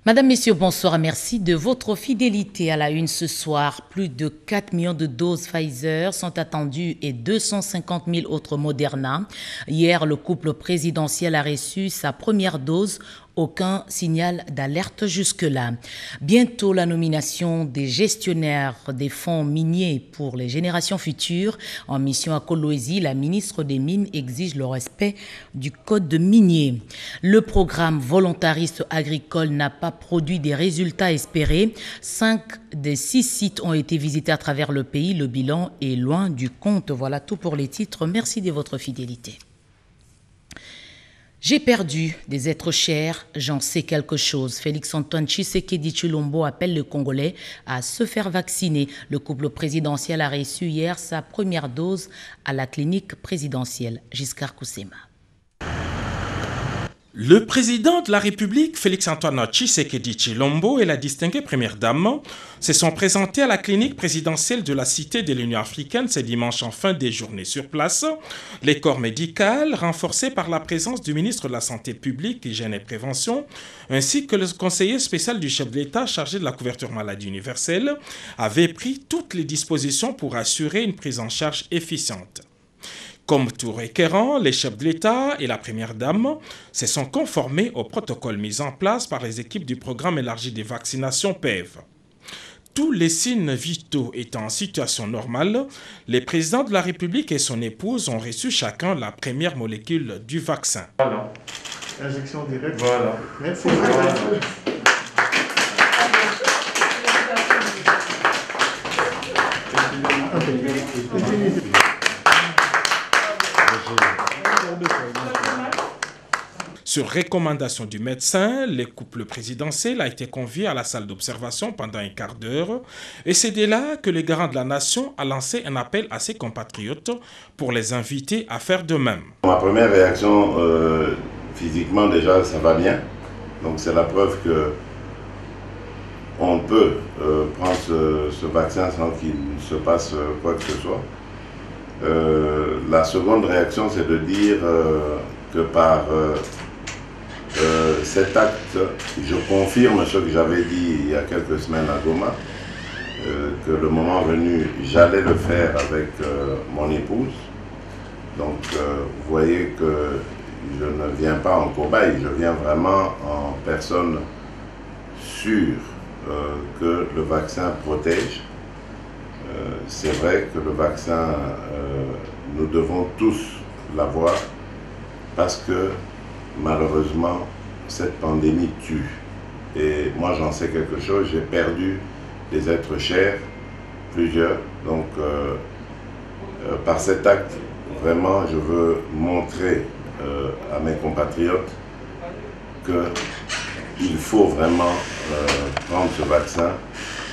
Madame, Messieurs, bonsoir. Merci de votre fidélité à la une ce soir. Plus de 4 millions de doses Pfizer sont attendues et 250 000 autres Moderna. Hier, le couple présidentiel a reçu sa première dose. Aucun signal d'alerte jusque-là. Bientôt la nomination des gestionnaires des fonds miniers pour les générations futures. En mission à Kolwezi, la ministre des Mines exige le respect du code minier. Le programme volontariste agricole n'a pas produit des résultats espérés. 5 des 6 sites ont été visités à travers le pays. Le bilan est loin du compte. Voilà tout pour les titres. Merci de votre fidélité. J'ai perdu des êtres chers, j'en sais quelque chose. Félix-Antoine Tshisekedi Tshilombo appelle les Congolais à se faire vacciner. Le couple présidentiel a reçu hier sa première dose à la clinique présidentielle. Giscard Koussema. Le président de la République, Félix-Antoine Tshisekedi Tshilombo, et la distinguée première dame se sont présentés à la clinique présidentielle de la Cité de l'Union africaine ce dimanche en fin de journée sur place. Les corps médicaux, renforcés par la présence du ministre de la Santé publique, Hygiène et Prévention, ainsi que le conseiller spécial du chef de l'État chargé de la couverture maladie universelle, avaient pris toutes les dispositions pour assurer une prise en charge efficiente. Comme tout requérant, les chefs de l'État et la Première Dame se sont conformés au protocole mis en place par les équipes du programme élargi de vaccination PEV. Tous les signes vitaux étant en situation normale, le président de la République et son épouse ont reçu chacun la première molécule du vaccin. Voilà. Injection directe. Voilà. Merci. Voilà. Sur recommandation du médecin, le couple présidentiel a été convié à la salle d'observation pendant un quart d'heure et c'est de là que le garant de la nation a lancé un appel à ses compatriotes pour les inviter à faire de même. Ma première réaction, physiquement déjà, ça va bien. Donc c'est la preuve que on peut prendre ce vaccin sans qu'il se passe quoi que ce soit. La seconde réaction, c'est de dire que par cet acte, je confirme ce que j'avais dit il y a quelques semaines à Goma, que le moment venu, j'allais le faire avec mon épouse. Donc, vous voyez que je ne viens pas en cobaye, je viens vraiment en personne sûre que le vaccin protège. C'est vrai que le vaccin, nous devons tous l'avoir parce que malheureusement, cette pandémie tue. Et moi, j'en sais quelque chose. J'ai perdu des êtres chers, plusieurs. Donc, par cet acte, vraiment, je veux montrer à mes compatriotes qu'il faut vraiment prendre ce vaccin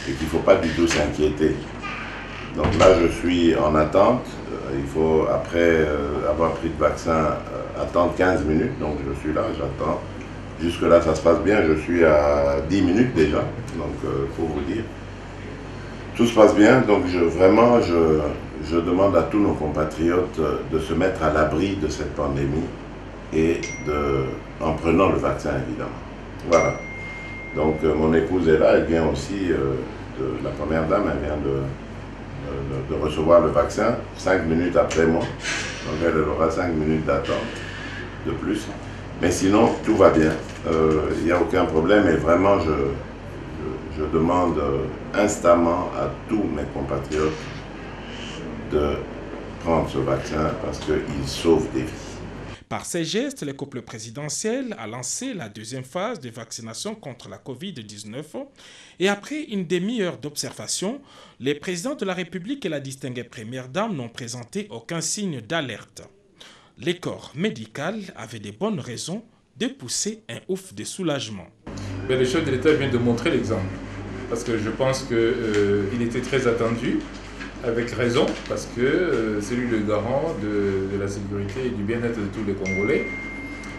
et qu'il ne faut pas du tout s'inquiéter. Donc là, je suis en attente. Il faut, après avoir pris le vaccin, attendre 15 minutes. Donc je suis là, j'attends. Jusque-là, ça se passe bien. Je suis à 10 minutes déjà. Donc, pour vous dire, tout se passe bien. Donc, vraiment, je demande à tous nos compatriotes de se mettre à l'abri de cette pandémie et en prenant le vaccin, évidemment. Voilà. Donc, mon épouse est là. Elle vient aussi, la première dame, elle vient de recevoir le vaccin 5 minutes après moi. Donc elle aura 5 minutes d'attente de plus. Mais sinon, tout va bien. Il n'y a aucun problème et vraiment, je demande instamment à tous mes compatriotes de prendre ce vaccin parce qu'il sauve des vies. Par ces gestes, le couple présidentiel a lancé la deuxième phase de vaccination contre la Covid-19 et après une demi-heure d'observation, les présidents de la République et la distinguée première dame n'ont présenté aucun signe d'alerte. Les corps médicaux avaient de bonnes raisons de pousser un ouf de soulagement. Mais le chef de l'État vient de montrer l'exemple parce que je pense qu'il était très attendu. Avec raison, parce que c'est lui le garant de la sécurité et du bien-être de tous les Congolais.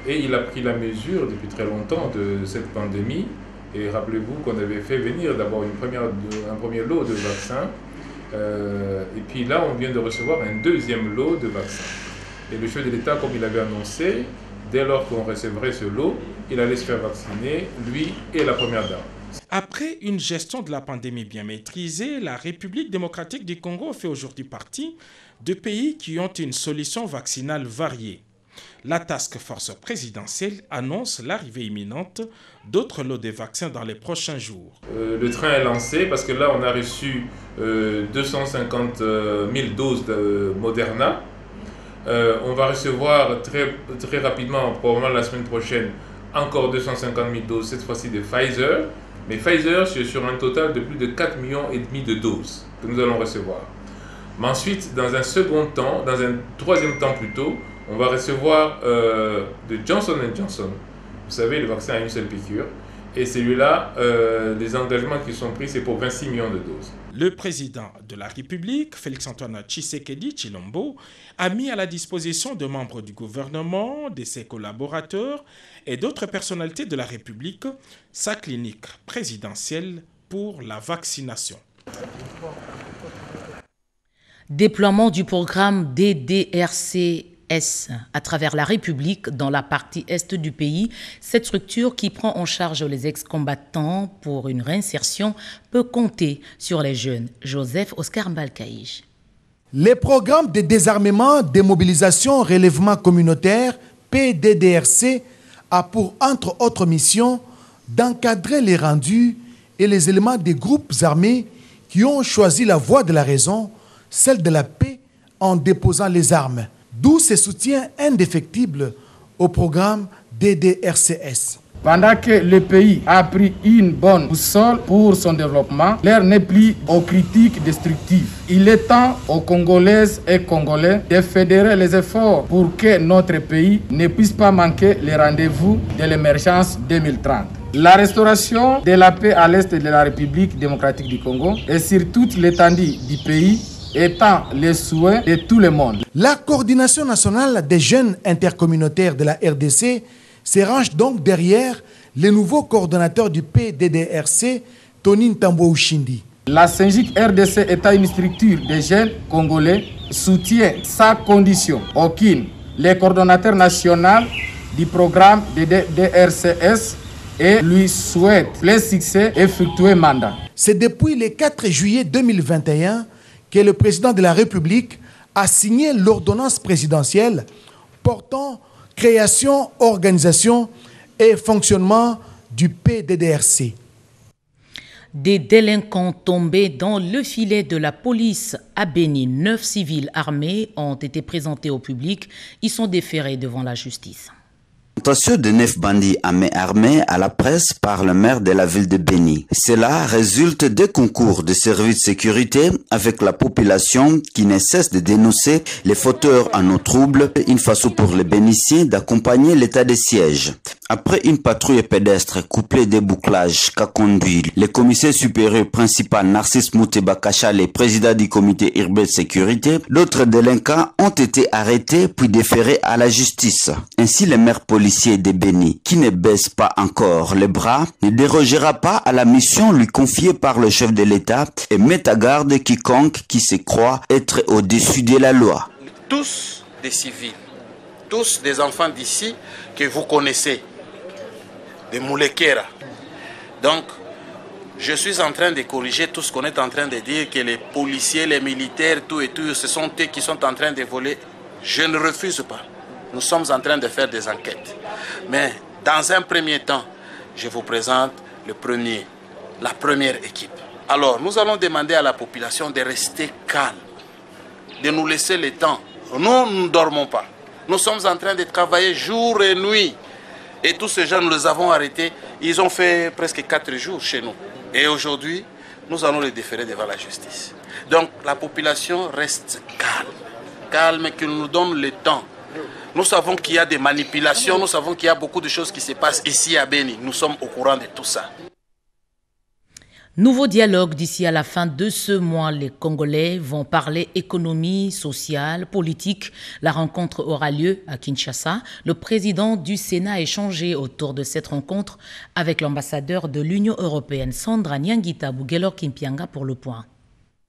Et il a pris la mesure depuis très longtemps de cette pandémie. Et rappelez-vous qu'on avait fait venir d'abord un premier lot de vaccins. Et puis là, on vient de recevoir un deuxième lot de vaccins. Et le chef de l'État, comme il avait annoncé, dès lors qu'on recevrait ce lot, il allait se faire vacciner, lui et la première dame. Après une gestion de la pandémie bien maîtrisée, la République démocratique du Congo fait aujourd'hui partie de pays qui ont une solution vaccinale variée. La task force présidentielle annonce l'arrivée imminente d'autres lots de vaccins dans les prochains jours. Le train est lancé parce que là, on a reçu 250 000 doses de Moderna. On va recevoir très rapidement, probablement la semaine prochaine, encore 250 000 doses, cette fois-ci de Pfizer. Mais Pfizer, c'est sur un total de plus de 4,5 millions de doses que nous allons recevoir. Mais ensuite, dans un second temps, dans un troisième temps plutôt, on va recevoir de Johnson & Johnson. Vous savez, le vaccin a une seule piqûre. Et celui-là, les engagements qui sont pris, c'est pour 26 millions de doses. Le président de la République, Félix-Antoine Tshisekedi Tshilombo, a mis à la disposition de membres du gouvernement, de ses collaborateurs et d'autres personnalités de la République sa clinique présidentielle pour la vaccination. Déploiement du programme DDRCS à travers la République dans la partie est du pays. Cette structure qui prend en charge les ex-combattants pour une réinsertion peut compter sur les jeunes. Joseph Oscar Mbalkaïj. Les programmes de désarmement, démobilisation, relèvement communautaire, PDDRC, a pour entre autres missions d'encadrer les rendus et les éléments des groupes armés qui ont choisi la voie de la raison, celle de la paix, en déposant les armes. D'où ce soutien indéfectible au programme DDRCS. Pendant que le pays a pris une bonne boussole pour son développement, l'heure n'est plus aux critiques destructives. Il est temps aux Congolaises et Congolais de fédérer les efforts pour que notre pays ne puisse pas manquer les rendez-vous de l'émergence 2030. La restauration de la paix à l'est de la République démocratique du Congo et sur toute l'étendue du pays étant le souhait de tout le monde. La coordination nationale des jeunes intercommunautaires de la RDC se range donc derrière le nouveau coordonnateur du PDDRC, Tony Ntambo Ushindi. La Syngic RDC étant une structure des jeunes congolais soutient sans condition aucune le coordonnateur national du programme DDRCS et lui souhaite plein succès et fructueux mandat. C'est depuis le 4 juillet 2021 que le président de la République a signé l'ordonnance présidentielle portant création, organisation et fonctionnement du PDDRC. Des délinquants tombés dans le filet de la police à Béni, 9 civils armés ont été présentés au public. Ils sont déférés devant la justice. Présentation de 9 bandits à main armée à la presse par le maire de la ville de Béni. Cela résulte des concours de services de sécurité avec la population qui ne cesse de dénoncer les fauteurs en eau trouble, une façon pour les Bénitiens d'accompagner l'état de siège. Après une patrouille pédestre couplée des bouclages qu'a conduit le commissaire supérieur principal Narcisse Mouteba Kachale, président du comité urbain de sécurité, d'autres délinquants ont été arrêtés puis déférés à la justice. Ainsi, le maire policier de Béni, qui ne baisse pas encore les bras, ne dérogera pas à la mission lui confiée par le chef de l'État et met à garde quiconque qui se croit être au-dessus de la loi. Tous des civils, tous des enfants d'ici que vous connaissez, des Moulekera. Donc, je suis en train de corriger tout ce qu'on est en train de dire, que les policiers, les militaires, tout et tout, ce sont eux qui sont en train de voler. Je ne refuse pas. Nous sommes en train de faire des enquêtes. Mais dans un premier temps, je vous présente la première équipe. Alors, nous allons demander à la population de rester calme, de nous laisser le temps. Nous ne dormons pas. Nous sommes en train de travailler jour et nuit. Et tous ces gens, nous les avons arrêtés. Ils ont fait presque 4 jours chez nous. Et aujourd'hui, nous allons les déférer devant la justice. Donc, la population reste calme. Calme, qu'il nous donne le temps. Nous savons qu'il y a des manipulations, nous savons qu'il y a beaucoup de choses qui se passent ici à Béni. Nous sommes au courant de tout ça. Nouveau dialogue d'ici à la fin de ce mois. Les Congolais vont parler économie, sociale, politique. La rencontre aura lieu à Kinshasa. Le président du Sénat a échangé autour de cette rencontre avec l'ambassadeur de l'Union européenne, Sandra Nyangita Bouguelor Kimpianga, pour le point.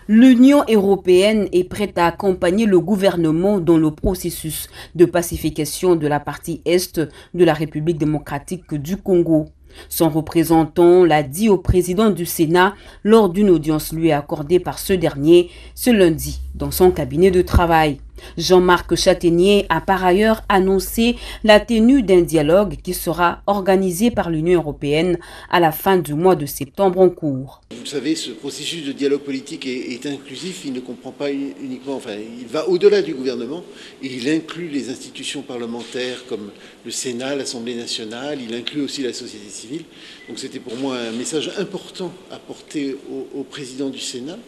L'Union européenne est prête à accompagner le gouvernement dans le processus de pacification de la partie est de la République démocratique du Congo. Son représentant l'a dit au président du Sénat lors d'une audience lui accordée par ce dernier ce lundi dans son cabinet de travail. Jean-Marc Châtaignier a par ailleurs annoncé la tenue d'un dialogue qui sera organisé par l'Union européenne à la fin du mois de septembre en cours. Vous savez, ce processus de dialogue politique est inclusif, il ne comprend pas uniquement, il va au-delà du gouvernement et il inclut les institutions parlementaires comme le Sénat, l'Assemblée nationale, il inclut aussi la société civile. Donc c'était pour moi un message important à porter au président du Sénat.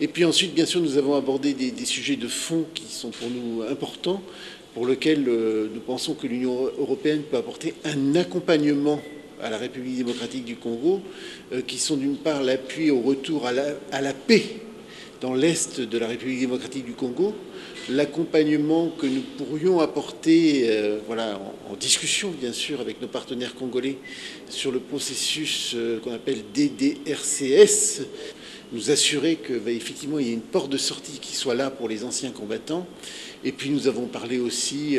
Et puis ensuite, bien sûr, nous avons abordé des sujets de fond qui sont pour nous importants, pour lesquels nous pensons que l'Union européenne peut apporter un accompagnement à la République démocratique du Congo, qui sont d'une part l'appui au retour à la paix dans l'est de la République démocratique du Congo, l'accompagnement que nous pourrions apporter en discussion, bien sûr, avec nos partenaires congolais sur le processus qu'on appelle DDRCS, nous assurer qu'effectivement il y ait une porte de sortie qui soit là pour les anciens combattants. Et puis nous avons parlé aussi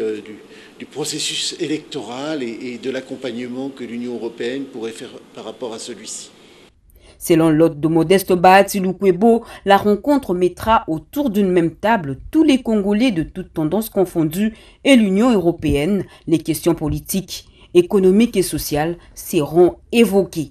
du processus électoral et de l'accompagnement que l'Union européenne pourrait faire par rapport à celui-ci. Selon l'hôte de Modeste Bahati Lukwebo, la rencontre mettra autour d'une même table tous les Congolais de toutes tendances confondues et l'Union européenne. Les questions politiques, économiques et sociales seront évoquées.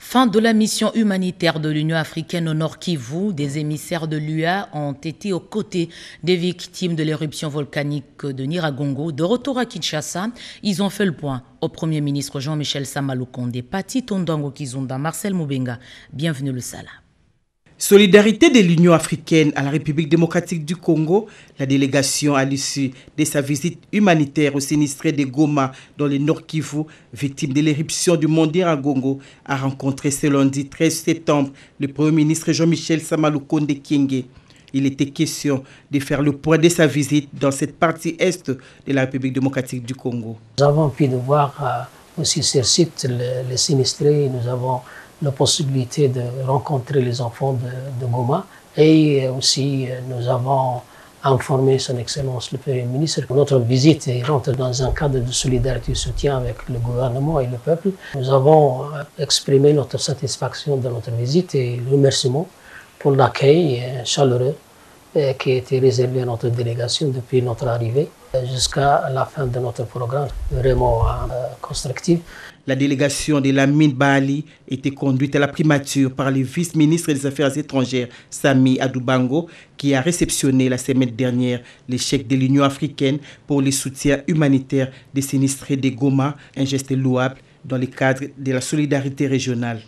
Fin de la mission humanitaire de l'Union africaine au Nord Kivu, des émissaires de l'UA ont été aux côtés des victimes de l'éruption volcanique de Nyiragongo. De retour à Kinshasa, ils ont fait le point au Premier ministre Jean-Michel Sama Lukonde, Pati Tondango Kizunda, Marcel Moubenga. Bienvenue le Sala. Solidarité de l'Union africaine à la République démocratique du Congo, la délégation à l'issue de sa visite humanitaire aux sinistrés de Goma dans le Nord Kivu, victime de l'éruption du mont Nyiragongo, a rencontré ce lundi 13 septembre le Premier ministre Jean-Michel Sama Lukonde Kyenge. Il était question de faire le point de sa visite dans cette partie est de la République démocratique du Congo. Nous avons pu voir aussi sur site les sinistrés, nous avons la possibilité de rencontrer les enfants de Goma et aussi nous avons informé son Excellence le Premier ministre. Notre visite rentre dans un cadre de solidarité et de soutien avec le gouvernement et le peuple. Nous avons exprimé notre satisfaction de notre visite et remerciements pour l'accueil chaleureux qui a été réservé à notre délégation depuis notre arrivée jusqu'à la fin de notre programme, vraiment constructif. La délégation de Lamine Bali était conduite à la primature par le vice-ministre des Affaires étrangères, Sami Adoubango, qui a réceptionné la semaine dernière les chèques de l'Union africaine pour le soutien humanitaire des sinistrés de Goma, un geste louable dans le cadre de la solidarité régionale.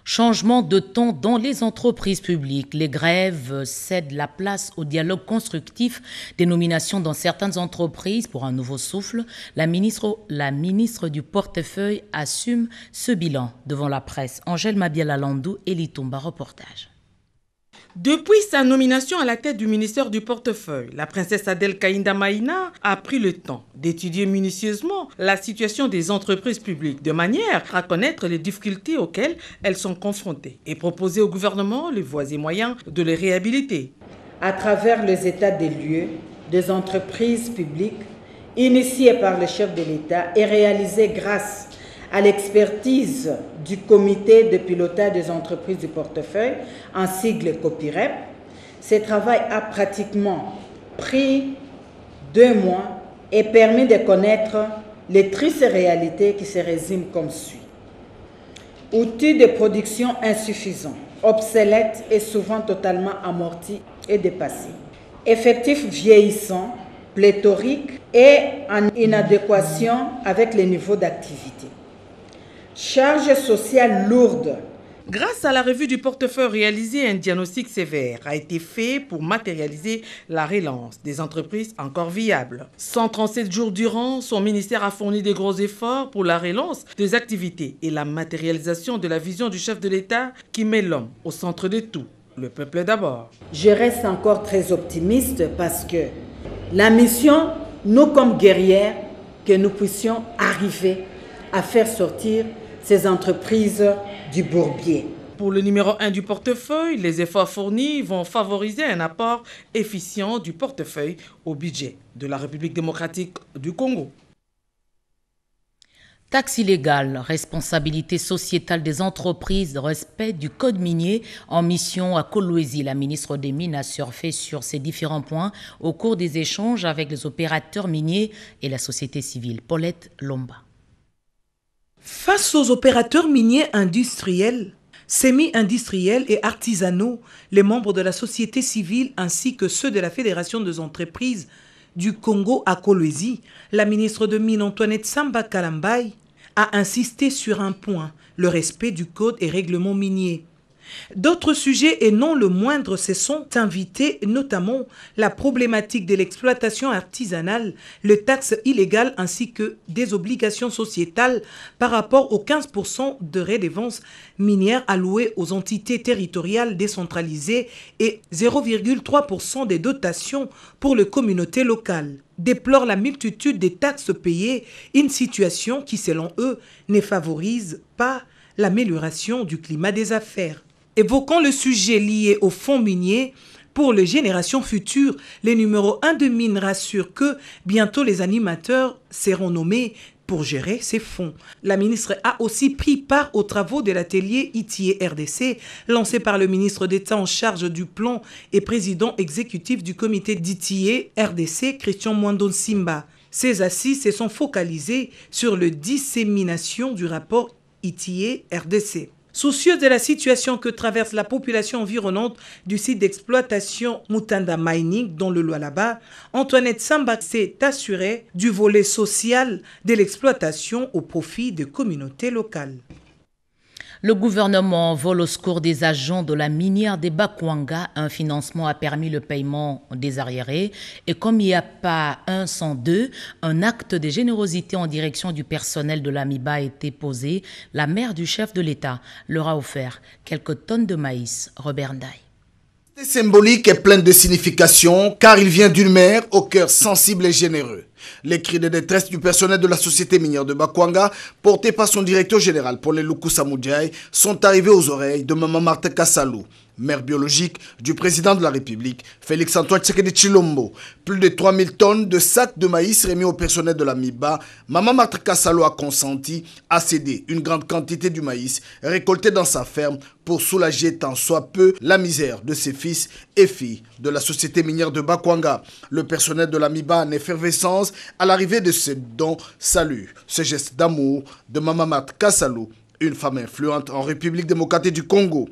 Changement de ton dans les entreprises publiques. Les grèves cèdent la place au dialogue constructif. Des nominations dans certaines entreprises pour un nouveau souffle. La ministre du portefeuille assume ce bilan devant la presse. Angèle Mabiala-Landou et Litomba, reportage. Depuis sa nomination à la tête du ministère du portefeuille, la princesse Adèle Kaïnda Maïna a pris le temps d'étudier minutieusement la situation des entreprises publiques de manière à connaître les difficultés auxquelles elles sont confrontées et proposer au gouvernement les voies et moyens de les réhabiliter. À travers les états des lieux des entreprises publiques initiés par le chef de l'État et réalisés grâce à l'expertise du comité de pilotage des entreprises du portefeuille, en sigle COPIREP, ce travail a pratiquement pris 2 mois et permis de connaître les tristes réalités qui se résument comme suit. Outils de production insuffisants, obsolètes et souvent totalement amortis et dépassés. Effectifs vieillissants, pléthoriques et en inadéquation avec les niveaux d'activité. Charges sociales lourdes. Grâce à la revue du portefeuille réalisée, un diagnostic sévère a été fait pour matérialiser la relance des entreprises encore viables. 137 jours durant, son ministère a fourni de gros efforts pour la relance des activités et la matérialisation de la vision du chef de l'État qui met l'homme au centre de tout, le peuple d'abord. Je reste encore très optimiste parce que la mission, nous comme guerrières, que nous puissions arriver à faire sortir ces entreprises du bourbier. Pour le numéro 1 du portefeuille, les efforts fournis vont favoriser un apport efficient du portefeuille au budget de la République démocratique du Congo. Taxes illégales, responsabilité sociétale des entreprises, respect du code minier en mission à Kolwezi. La ministre des Mines a surfé sur ces différents points au cours des échanges avec les opérateurs miniers et la société civile. Paulette Lomba. Face aux opérateurs miniers industriels, semi-industriels et artisanaux, les membres de la société civile ainsi que ceux de la Fédération des entreprises du Congo à Kolwezi, la ministre de Mines Antoinette Samba Kalambaye a insisté sur un point, le respect du code et règlement minier. D'autres sujets, et non le moindre, se sont invités, notamment la problématique de l'exploitation artisanale, les taxes illégales ainsi que des obligations sociétales par rapport aux 15% de redevance minière allouées aux entités territoriales décentralisées et 0,3% des dotations pour les communautés locales. Déplore la multitude des taxes payées, une situation qui, selon eux, ne favorise pas l'amélioration du climat des affaires. Évoquant le sujet lié aux fonds miniers, pour les générations futures, les numéros 1 de mines rassurent que bientôt les animateurs seront nommés pour gérer ces fonds. La ministre a aussi pris part aux travaux de l'atelier ITIE RDC lancé par le ministre d'État en charge du plan et président exécutif du comité d'ITIE RDC, Christian Mwando Simba. Ces assises se sont focalisées sur la dissémination du rapport ITIE RDC. Soucieux de la situation que traverse la population environnante du site d'exploitation Mutanda Mining dans le Lualaba, Antoinette Samba s'est assurée du volet social de l'exploitation au profit des communautés locales. Le gouvernement vole au secours des agents de la minière des Bakwanga. Un financement a permis le paiement des arriérés. Et comme il n'y a pas un sans deux, un acte de générosité en direction du personnel de l'AMIBA a été posé. La mère du chef de l'État leur a offert quelques tonnes de maïs. Robert Ndaye. C'est symbolique et plein de signification car il vient d'une mère au cœur sensible et généreux. Les cris de détresse du personnel de la société minière de Bakwanga, portés par son directeur général Paul Lukusa Mudjai, sont arrivés aux oreilles de Maman Marthe Kassalou, mère biologique du président de la République, Félix Antoine Tshisekedi Tshilombo. Plus de 3000 tonnes de sacs de maïs remis au personnel de la MIBA, Maman Marthe Kassalou a consenti à céder une grande quantité du maïs récolté dans sa ferme pour soulager tant soit peu la misère de ses fils et filles de la société minière de Bakwanga. Le personnel de la MIBA en effervescence à l'arrivée de ce don salue ce geste d'amour de Maman Marthe Kassalou, une femme influente en République démocratique du Congo.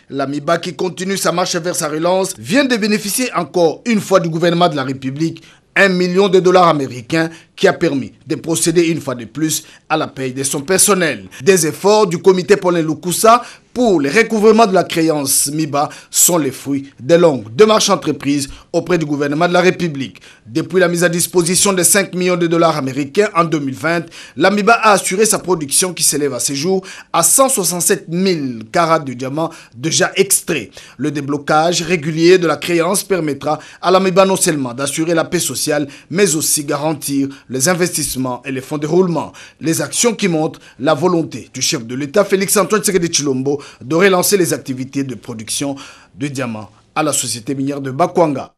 La MIBA qui continue sa marche vers sa relance vient de bénéficier encore une fois du gouvernement de la République $1 million américains qui a permis de procéder une fois de plus à la paye de son personnel. Des efforts du comité Paulin Lukusa pour le recouvrement de la créance MIBA sont les fruits des longues démarches entreprises auprès du gouvernement de la République. Depuis la mise à disposition de $5 millions américains en 2020, la MIBA a assuré sa production qui s'élève à ce jour à 167 000 carats de diamants déjà extraits. Le déblocage régulier de la créance permettra à la MIBA non seulement d'assurer la paix sociale, mais aussi garantir les investissements et les fonds de roulement. Les actions qui montrent la volonté du chef de l'État, Félix Antoine Tshisekedi Tshilombo, de relancer les activités de production de diamants à la société minière de Bakwanga.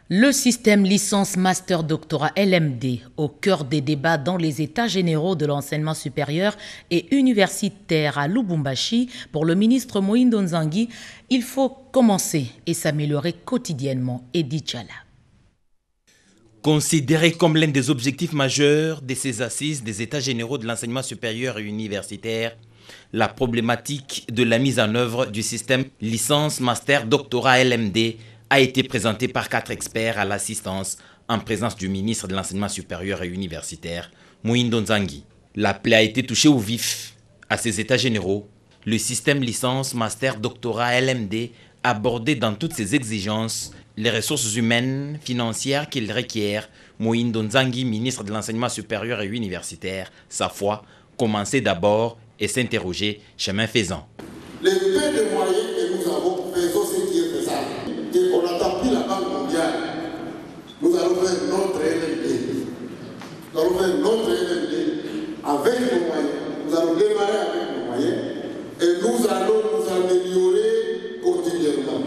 Le système licence master doctorat LMD au cœur des débats dans les états généraux de l'enseignement supérieur et universitaire à Lubumbashi pour le ministre Mohindo Nzangi, il faut commencer et s'améliorer quotidiennement. Edith Chala. Considéré comme l'un des objectifs majeurs de ces assises des états généraux de l'enseignement supérieur et universitaire, la problématique de la mise en œuvre du système licence master doctorat LMD a été présentée par 4 experts à l'assistance en présence du ministre de l'enseignement supérieur et universitaire, Mohindo Nzangi. La plaie a été touchée au vif à ces états généraux le système licence, master, doctorat, LMD, aborder dans toutes ses exigences les ressources humaines, financières qu'il requiert. Moïndo Nzangi, ministre de l'Enseignement supérieur et universitaire, sa foi, commencer d'abord et s'interroger chemin faisant. Les peu de moyens que nous avons, faisons ce qui est faisable. Et on n'attend plus la Banque mondiale. Nous allons faire notre LMD. Nous allons faire notre LMD avec nos moyens. Nous allons démarrer avec nos moyens et nous allons nous améliorer quotidiennement.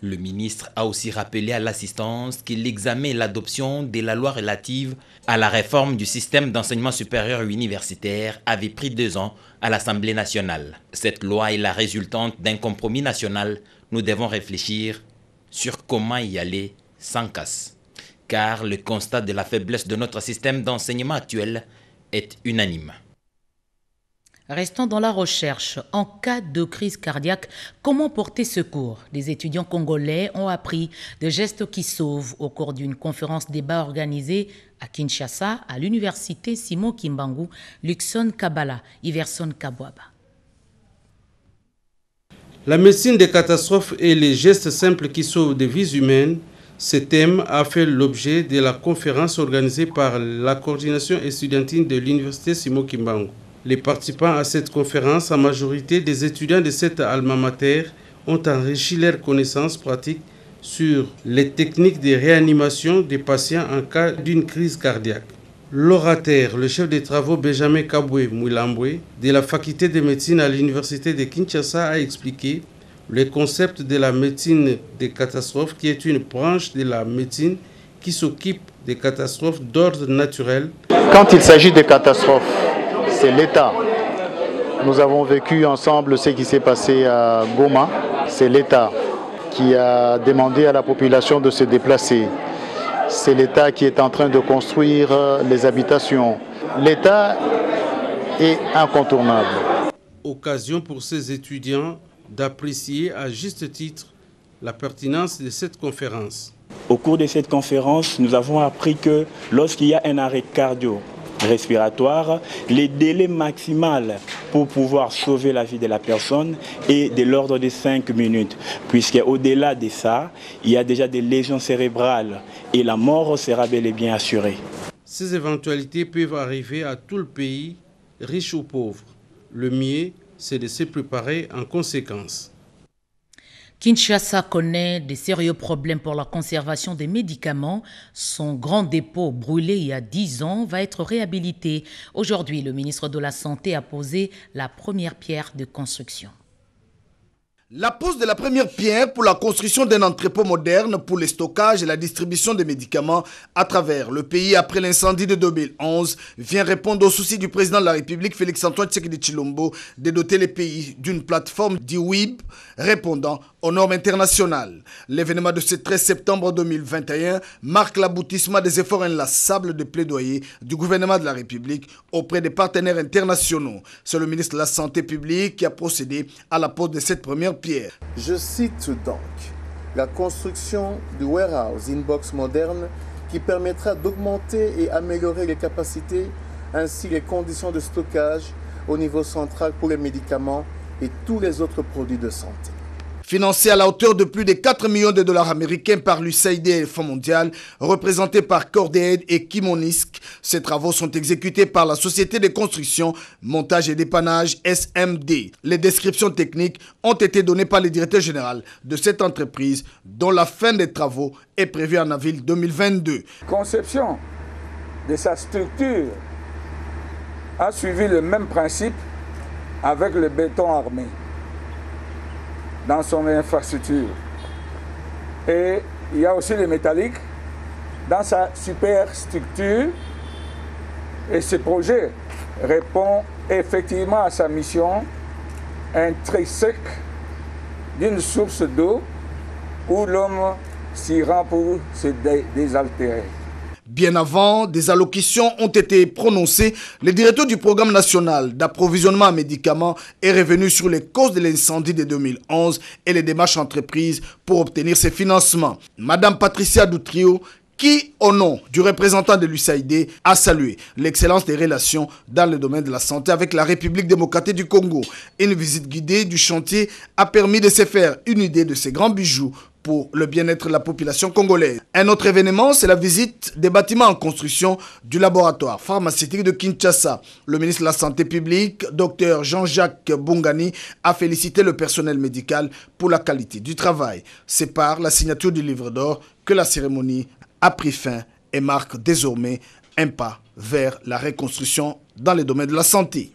Le ministre a aussi rappelé à l'assistance que l'examen et l'adoption de la loi relative à la réforme du système d'enseignement supérieur et universitaire avait pris 2 ans à l'Assemblée nationale. Cette loi est la résultante d'un compromis national. Nous devons réfléchir sur comment y aller sans casse. Car le constat de la faiblesse de notre système d'enseignement actuel est unanime. Restons dans la recherche. En cas de crise cardiaque, comment porter secours? Les étudiants congolais ont appris des gestes qui sauvent au cours d'une conférence débat organisée à Kinshasa, à l'université Simon Kimbangu, Luxon Kabala, Iverson Kabwaba. La médecine des catastrophes et les gestes simples qui sauvent des vies humaines, ce thème a fait l'objet de la conférence organisée par la coordination estudiantine de l'université Simon Kimbangu. Les participants à cette conférence, en majorité des étudiants de cette alma mater, ont enrichi leurs connaissances pratiques sur les techniques de réanimation des patients en cas d'une crise cardiaque. L'orateur, le chef des travaux Benjamin Kabwe Mouilambwe, de la faculté de médecine à l'université de Kinshasa, a expliqué le concept de la médecine des catastrophes, qui est une branche de la médecine qui s'occupe des catastrophes d'ordre naturel. Quand il s'agit de catastrophes, c'est l'État. Nous avons vécu ensemble ce qui s'est passé à Goma. C'est l'État qui a demandé à la population de se déplacer. C'est l'État qui est en train de construire les habitations. L'État est incontournable. Occasion pour ces étudiants d'apprécier à juste titre la pertinence de cette conférence. Au cours de cette conférence, nous avons appris que lorsqu'il y a un arrêt cardio-respiratoire, les délais maximaux pour pouvoir sauver la vie de la personne est de l'ordre de 5 minutes, puisque au-delà de ça, il y a déjà des lésions cérébrales et la mort sera bel et bien assurée. Ces éventualités peuvent arriver à tout le pays, riche ou pauvre. Le mieux, c'est de se préparer en conséquence. Kinshasa connaît de sérieux problèmes pour la conservation des médicaments. Son grand dépôt brûlé il y a 10 ans va être réhabilité. Aujourd'hui, le ministre de la Santé a posé la première pierre de construction. La pose de la première pierre pour la construction d'un entrepôt moderne pour le stockage et la distribution des médicaments à travers le pays après l'incendie de 2011 vient répondre au souci du président de la République, Félix-Antoine Tshisekedi Tshilombo, de doter les pays d'une plateforme d'e-WIB répondant aux normes internationales. L'événement de ce 13 septembre 2021 marque l'aboutissement des efforts inlassables de plaidoyer du gouvernement de la République auprès des partenaires internationaux. C'est le ministre de la Santé publique qui a procédé à la pose de cette première pierre. Je cite donc la construction du warehouse inbox moderne qui permettra d'augmenter et améliorer les capacités ainsi les conditions de stockage au niveau central pour les médicaments et tous les autres produits de santé. Financé à la hauteur de plus de 4 millions de dollars américains par l'USAID et le Fonds mondial, représentés par Cordaid et Kimonisk, ces travaux sont exécutés par la société de construction, montage et dépannage SMD. Les descriptions techniques ont été données par le directeur général de cette entreprise, dont la fin des travaux est prévue en avril 2022. Conception de sa structure a suivi le même principe avec le béton armé dans son infrastructure. Et il y a aussi le métallique dans sa superstructure. Et ce projet répond effectivement à sa mission intrinsèque d'une source d'eau où l'homme s'y rend pour se désaltérer. Bien avant, des allocutions ont été prononcées. Le directeur du programme national d'approvisionnement en médicaments est revenu sur les causes de l'incendie de 2011 et les démarches entreprises pour obtenir ces financements. Madame Patricia Doutrio, qui, au nom du représentant de l'USAID, a salué l'excellence des relations dans le domaine de la santé avec la République démocratique du Congo. Une visite guidée du chantier a permis de se faire une idée de ces grands bijoux pour le bien-être de la population congolaise. Un autre événement, c'est la visite des bâtiments en construction du laboratoire pharmaceutique de Kinshasa. Le ministre de la Santé publique, Dr Jean-Jacques Bongani, a félicité le personnel médical pour la qualité du travail. C'est par la signature du livre d'or que la cérémonie a pris fin et marque désormais un pas vers la reconstruction dans le domaine de la santé.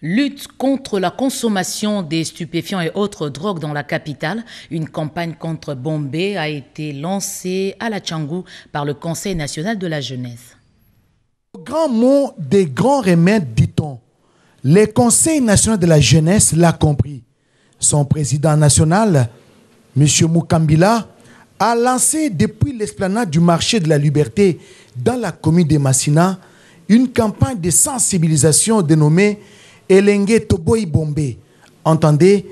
Lutte contre la consommation des stupéfiants et autres drogues dans la capitale. Une campagne contre Bombay a été lancée à la Tchangou par le Conseil national de la jeunesse. Grand mot des grands remèdes, dit-on. Le Conseil national de la jeunesse l'a compris. Son président national, M. Mukambila, a lancé depuis l'esplanade du marché de la Liberté dans la commune de Massina une campagne de sensibilisation dénommée Elenge Toboy Bombay. Entendez,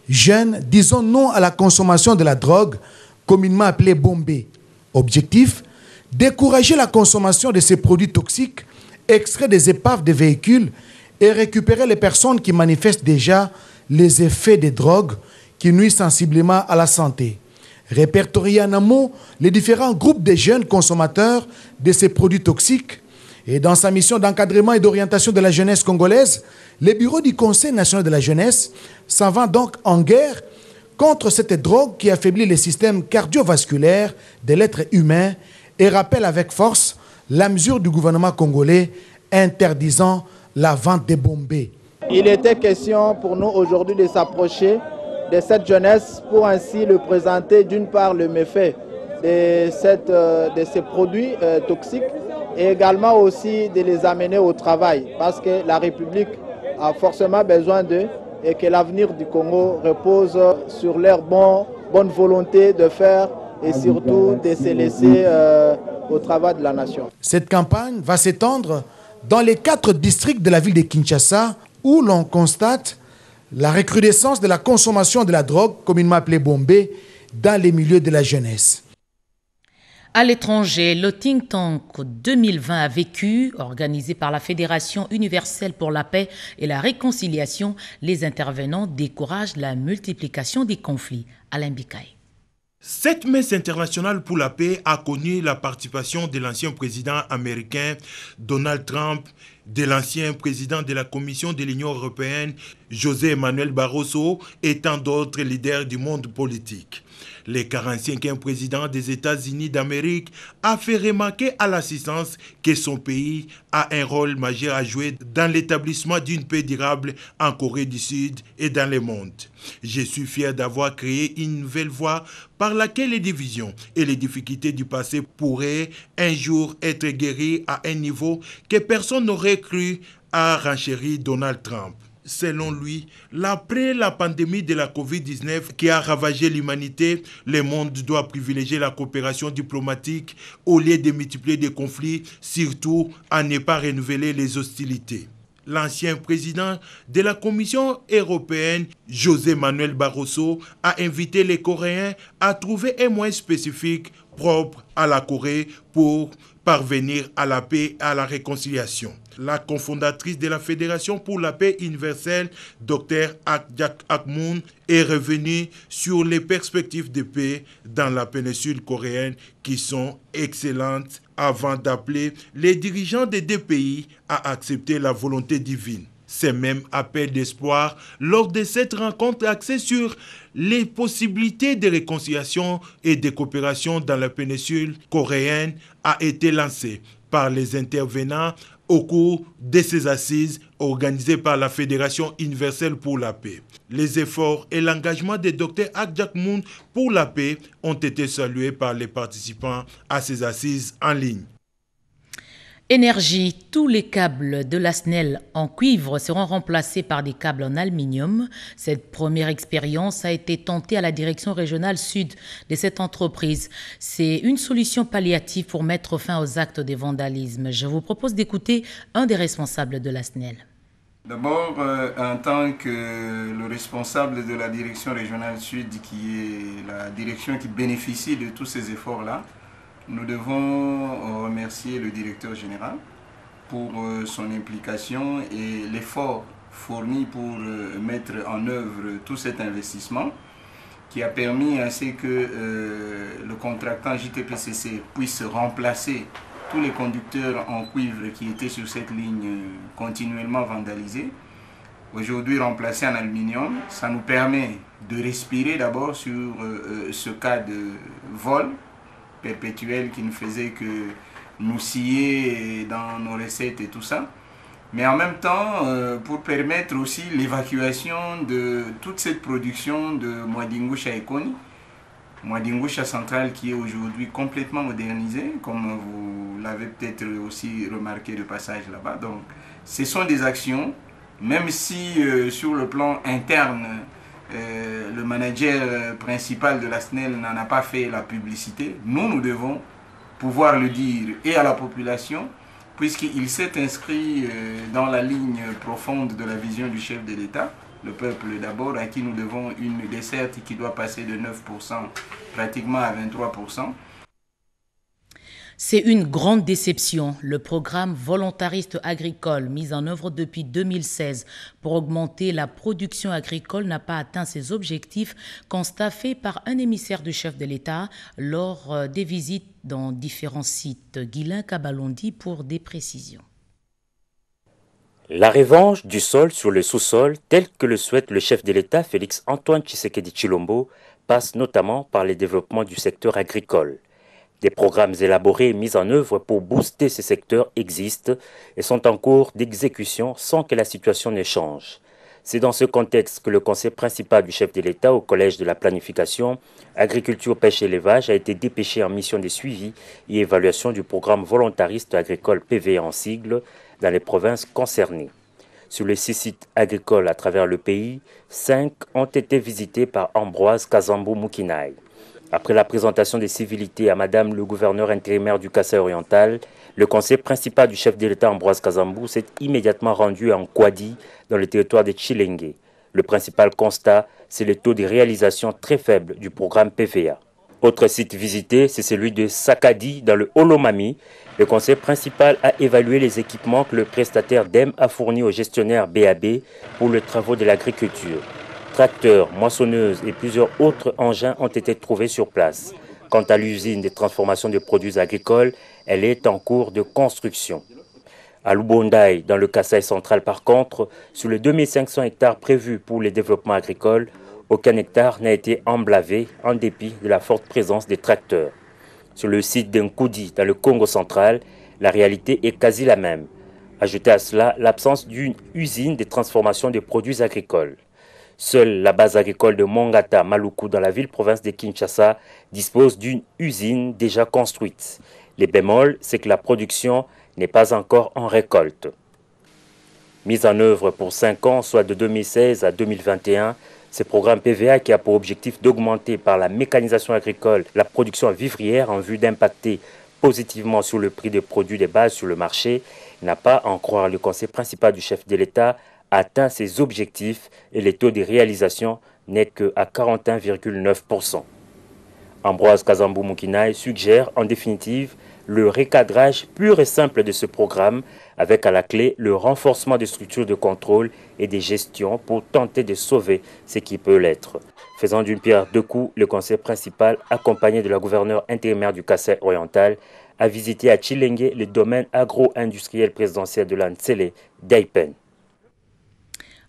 jeunes, disons non à la consommation de la drogue, communément appelée Bombay. Objectif, décourager la consommation de ces produits toxiques, extraire des épaves de véhicules et récupérer les personnes qui manifestent déjà les effets des drogues qui nuisent sensiblement à la santé. Répertorier en amont les différents groupes de jeunes consommateurs de ces produits toxiques. Et dans sa mission d'encadrement et d'orientation de la jeunesse congolaise, le bureau du Conseil national de la jeunesse s'en va donc en guerre contre cette drogue qui affaiblit le système cardiovasculaire de l'être humain et rappelle avec force la mesure du gouvernement congolais interdisant la vente des Bombay. Il était question pour nous aujourd'hui de s'approcher de cette jeunesse pour ainsi le présenter d'une part le méfait de ces produits toxiques et également aussi de les amener au travail parce que la République a forcément besoin d'eux et que l'avenir du Congo repose sur leur bonne volonté de faire et surtout de se laisser au travail de la nation. Cette campagne va s'étendre dans les 4 districts de la ville de Kinshasa où l'on constate la recrudescence de la consommation de la drogue, communément appelée Bombay, dans les milieux de la jeunesse. À l'étranger, le think tank 2020 a vécu, organisé par la Fédération universelle pour la paix et la réconciliation. Les intervenants découragent la multiplication des conflits. Alain Bikaï. Cette messe internationale pour la paix a connu la participation de l'ancien président américain Donald Trump, de l'ancien président de la Commission de l'Union européenne José Manuel Barroso et tant d'autres leaders du monde politique. Le 45e président des États-Unis d'Amérique a fait remarquer à l'assistance que son pays a un rôle majeur à jouer dans l'établissement d'une paix durable en Corée du Sud et dans le monde. Je suis fier d'avoir créé une nouvelle voie par laquelle les divisions et les difficultés du passé pourraient un jour être guéries à un niveau que personne n'aurait cru, a renchéri Donald Trump. Selon lui, après la pandémie de la COVID-19 qui a ravagé l'humanité, le monde doit privilégier la coopération diplomatique au lieu de multiplier des conflits, surtout à ne pas renouveler les hostilités. L'ancien président de la Commission européenne, José Manuel Barroso, a invité les Coréens à trouver un moyen spécifique propre à la Corée pour parvenir à la paix et à la réconciliation. La cofondatrice de la Fédération pour la paix universelle, Dr Ak-Jak Ak-moon, est revenue sur les perspectives de paix dans la péninsule coréenne qui sont excellentes avant d'appeler les dirigeants des deux pays à accepter la volonté divine. Ces mêmes appels d'espoir lors de cette rencontre axée sur les possibilités de réconciliation et de coopération dans la péninsule coréenne a été lancé par les intervenants au cours de ces assises organisées par la Fédération universelle pour la paix. Les efforts et l'engagement des Dr Ak-Jak Moon pour la paix ont été salués par les participants à ces assises en ligne. Énergie, tous les câbles de la SNEL en cuivre seront remplacés par des câbles en aluminium. Cette première expérience a été tentée à la direction régionale sud de cette entreprise. C'est une solution palliative pour mettre fin aux actes de vandalisme. Je vous propose d'écouter un des responsables de la SNEL. D'abord, en tant que le responsable de la direction régionale sud, qui est la direction qui bénéficie de tous ces efforts-là, nous devons remercier le directeur général pour son implication et l'effort fourni pour mettre en œuvre tout cet investissement qui a permis ainsi que le contractant JTPCC puisse remplacer tous les conducteurs en cuivre qui étaient sur cette ligne continuellement vandalisés. Aujourd'hui remplacés en aluminium, ça nous permet de respirer d'abord sur ce cas de vol perpétuel qui ne faisait que nous scier dans nos recettes et tout ça. Mais en même temps, pour permettre aussi l'évacuation de toute cette production de Mwadingusha Ekoni, Mwadingusha Centrale qui est aujourd'hui complètement modernisée, comme vous l'avez peut-être aussi remarqué de passage là-bas. Donc, ce sont des actions, même si sur le plan interne, le manager principal de la SNEL n'en a pas fait la publicité, nous devons pouvoir le dire et à la population, puisqu'il s'est inscrit dans la ligne profonde de la vision du chef de l'État, le peuple d'abord, à qui nous devons une desserte qui doit passer de 9% pratiquement à 23%. C'est une grande déception. Le programme volontariste agricole mis en œuvre depuis 2016 pour augmenter la production agricole n'a pas atteint ses objectifs, constat fait par un émissaire du chef de l'État lors des visites dans différents sites. Guilain Kabalondi pour des précisions. La revanche du sol sur le sous-sol, tel que le souhaite le chef de l'État Félix Antoine Tshisekedi Tshilombo, passe notamment par le développement du secteur agricole. Des programmes élaborés et mis en œuvre pour booster ces secteurs existent et sont en cours d'exécution sans que la situation ne change. C'est dans ce contexte que le conseil principal du chef de l'État au Collège de la planification, agriculture, pêche et élevage a été dépêché en mission de suivi et évaluation du programme volontariste agricole PVA en sigle dans les provinces concernées. Sur les 6 sites agricoles à travers le pays, 5 ont été visités par Ambroise Kazambou Moukinai. Après la présentation des civilités à Madame le gouverneur intérimaire du Kasaï oriental, le conseil principal du chef de l'État Ambroise Kazambou s'est immédiatement rendu en Kwadi, dans le territoire de Tshilenge. Le principal constat, c'est le taux de réalisation très faible du programme PVA. Autre site visité, c'est celui de Sakadi, dans le Holomami. Le conseil principal a évalué les équipements que le prestataire DEM a fournis au gestionnaire BAB pour les travaux de l'agriculture. Tracteurs, moissonneuses et plusieurs autres engins ont été trouvés sur place. Quant à l'usine de transformation de produits agricoles, elle est en cours de construction. À Lubondaï, dans le Kasaï central par contre, sur les 2500 hectares prévus pour les développements agricoles, aucun hectare n'a été emblavé en dépit de la forte présence des tracteurs. Sur le site d'Nkoudi, dans le Congo central, la réalité est quasi la même. Ajoutez à cela l'absence d'une usine de transformation de produits agricoles. Seule la base agricole de Mongata Maluku dans la ville-province de Kinshasa dispose d'une usine déjà construite. Les bémols, c'est que la production n'est pas encore en récolte. Mise en œuvre pour 5 ans, soit de 2016 à 2021, ce programme PVA qui a pour objectif d'augmenter par la mécanisation agricole la production vivrière en vue d'impacter positivement sur le prix des produits de base sur le marché, n'a pas, en croire le conseil principal du chef de l'État, atteint ses objectifs et le taux de réalisation n'est qu'à 41,9%. Ambroise Kazambou Moukinai suggère en définitive le recadrage pur et simple de ce programme avec à la clé le renforcement des structures de contrôle et de gestion pour tenter de sauver ce qui peut l'être. Faisant d'une pierre deux coups, le conseil principal, accompagné de la gouverneure intérimaire du Kasaï oriental, a visité à Tshilenge le domaine agro-industriel présidentiel de l'Antsele d'Aipen.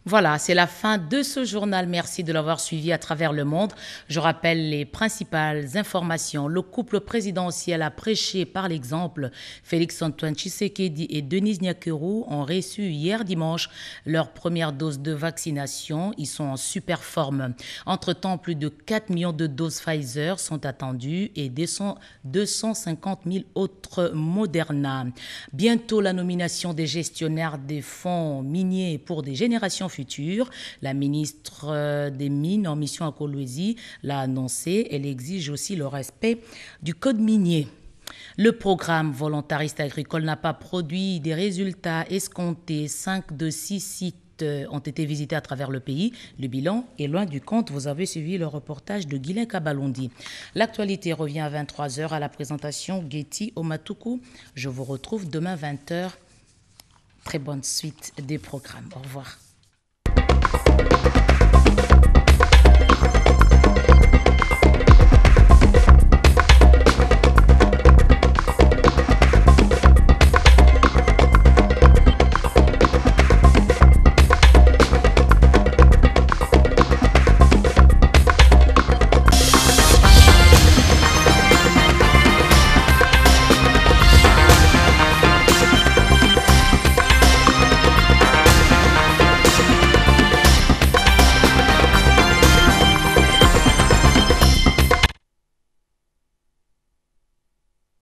Voilà, c'est la fin de ce journal. Merci de l'avoir suivi à travers le monde. Je rappelle les principales informations. Le couple présidentiel a prêché par l'exemple. Félix-Antoine Tshisekedi et Denise Nyakeru ont reçu hier dimanche leur première dose de vaccination. Ils sont en super forme. Entre-temps, plus de 4 millions de doses Pfizer sont attendues et 250 000 autres Moderna. Bientôt, la nomination des gestionnaires des fonds miniers pour des générations futures. La ministre des Mines en mission à Kolwezi l'a annoncé. Elle exige aussi le respect du code minier. Le programme volontariste agricole n'a pas produit des résultats escomptés. 5 de 6 sites sites ont été visités à travers le pays. Le bilan est loin du compte. Vous avez suivi le reportage de Guylain Kabalondi. L'actualité revient à 23h à la présentation Getty Omatuku. Je vous retrouve demain 20h. Très bonne suite des programmes. Au revoir.